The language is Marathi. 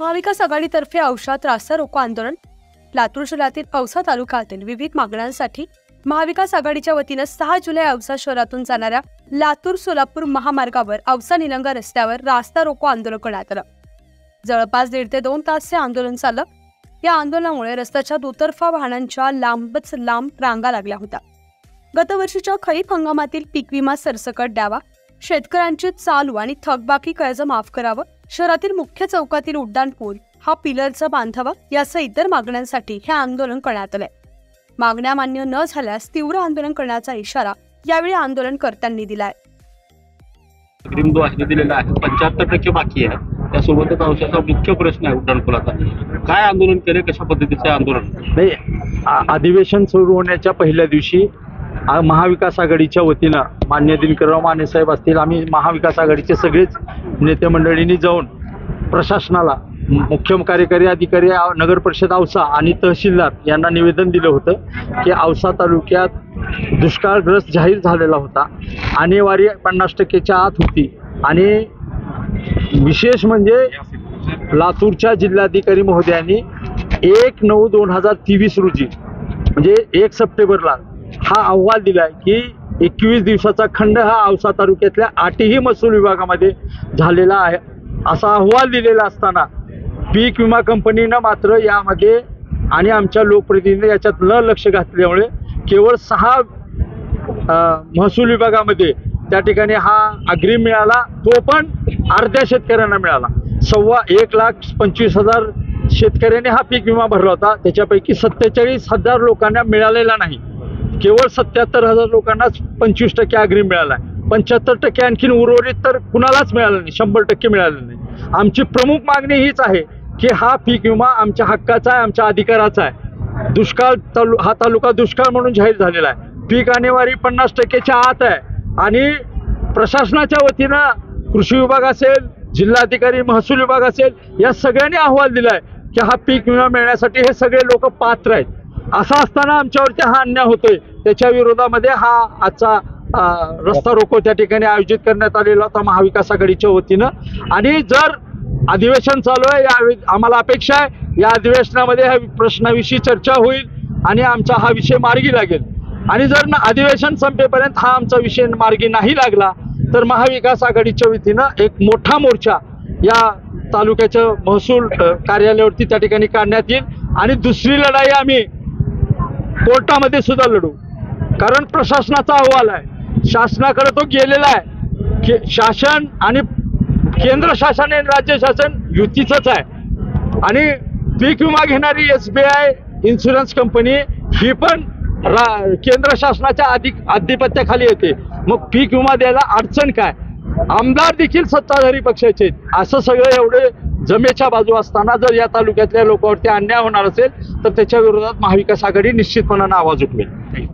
महाविकास आघाडीतर्फे औषध रास्ता रोको आंदोलन। लातूर जिल्ह्यातील औसा तालुक्यातील विविध मागण्यांसाठी महाविकास आघाडीच्या वतीने 6 जुलै औसा शहरातून जाणाऱ्या लातूर सोलापूर महामार्गावर औसा निलंगा रस्त्यावर रास्ता रोको आंदोलन करण्यात आलं। जवळपास 1.5 ते 2 तास हे आंदोलन चाललं। या आंदोलनामुळे रस्त्याच्या दुतर्फा वाहनांच्या लांबच लांब रांगा लागल्या होत्या। गतवर्षीच्या खरीप हंगामातील पीक विमा सरसकट द्यावा, शेतकऱ्यांची चालू आणि थकबाकी कर्ज माफ करावं, शहरातील मुख्य चौकातील उड्डाण पूल हा पिलरचा बांधावा, यासह इतर मागण्यांसाठी हे आंदोलन करण्यात आले। मागण्या मान्य न झाल्यास तीव्र आंदोलन करण्याचा इशारा यावेळी आंदोलनकर्त्यांनी दिलाय। अग्रिम जो आहे दिलेला आहे 75% बाकी आहे। त्यासोबतच औषधाचा मुख्य प्रश्न आहे उड्डाण पुलाचा। काय आंदोलन केले, कशा पद्धतीचे आंदोलन? नाही, अधिवेशन सुरू होण्याच्या पहिल्या दिवशी महाविकास आघाडीच्या वतीनं मान्य दिनकरराव माने साहेब असतील, आम्ही महाविकास आघाडीचे सगळेच नेते मंडळींनी जाऊन प्रशासनाला, मुख्य कार्यकारी अधिकारी नगर परिषद औसा आणि तहसीलदार यांना निवेदन दिलं होतं की औसा तालुक्यात दुष्काळग्रस्त जाहीर झालेला होता, आणेवारी 50%च्या आत होती आणि विशेष म्हणजे लातूरच्या जिल्हाधिकारी महोदयांनी 1/9/2023 रोजी म्हणजे 1 सप्टेंबरला हा अहवाल दिलाय की 21 दिवसाचा खंड हा औसा तालुक्यातल्या 8ही महसूल विभागामध्ये झालेला आहे, असा अहवाल दिलेला असताना पीक विमा कंपनीनं मात्र यामध्ये आणि आमच्या लोकप्रतिनिधींनी याच्यात न लक्ष घातल्यामुळे केवळ 6 महसूल विभागामध्ये त्या ठिकाणी हा अग्रिम मिळाला, तो पण अर्ध्या शेतकऱ्यांना मिळाला। 1,25,000 शेतकऱ्यांनी हा पीक विमा भरला होता, त्याच्यापैकी 47,000 लोकांना मिळालेला नाही, केवळ 77,000 लोकांनाच 25% अग्रिम मिळाला आहे। 75% आणखीन उर्वरित तर कुणालाच मिळालं नाही, 100% मिळालं नाही। आमची प्रमुख मागणी हीच आहे की हा पीक विमा आमच्या हक्काचा आहे, आमच्या अधिकाराचा आहे। हा तालुका दुष्काळ म्हणून जाहीर झालेला आहे, पीक आणेवारी 50%च्या आत आहे आणि प्रशासनाच्या वतीनं कृषी विभाग असेल, जिल्हाधिकारी महसूल विभाग असेल, या सगळ्यांनी अहवाल दिलाय की हा पीक विमा मिळण्यासाठी हे सगळे लोक पात्र आहेत। असं असताना आमच्यावरती हा अन्याय होतोय, त्याच्या विरोधामध्ये हा आजचा रस्ता रोको त्या ठिकाणी आयोजित करण्यात आलेला होता महाविकास आघाडीच्या वतीनं। आणि जर अधिवेशन चालू आहे, या आम्हाला अपेक्षा आहे या अधिवेशनामध्ये ह्या प्रश्नाविषयी चर्चा होईल आणि आमचा हा विषय मार्गी लागेल। आणि जर अधिवेशन संपेपर्यंत हा आमचा विषय मार्गी नाही लागला तर महाविकास आघाडीच्या वतीनं एक मोठा मोर्चा या तालुक्याच्या महसूल कार्यालयावरती त्या ठिकाणी काढण्यात येईल आणि दुसरी लढाई आम्ही कोर्टामध्ये सुद्धा लढू, कारण प्रशासनाचा अहवाल आहे, शासनाकडे तो गेलेला आहे। शासन आणि केंद्र शासन आणि राज्य शासन युतीचंच आहे आणि पीक विमा घेणारी SBI इन्शुरन्स कंपनी ही पण केंद्र शासनाच्या आधिपत्याखाली येते। मग पीक विमा द्यायला अडचण काय? आमदार देखील सत्ताधारी पक्षाचे, असं सगळं एवढे जमेच्या बाजू असताना जर या तालुक्यातल्या लोकांवरती अन्याय होणार असेल तर त्याच्या विरोधात महाविकास आघाडी निश्चितपणाने आवाज उठवेल।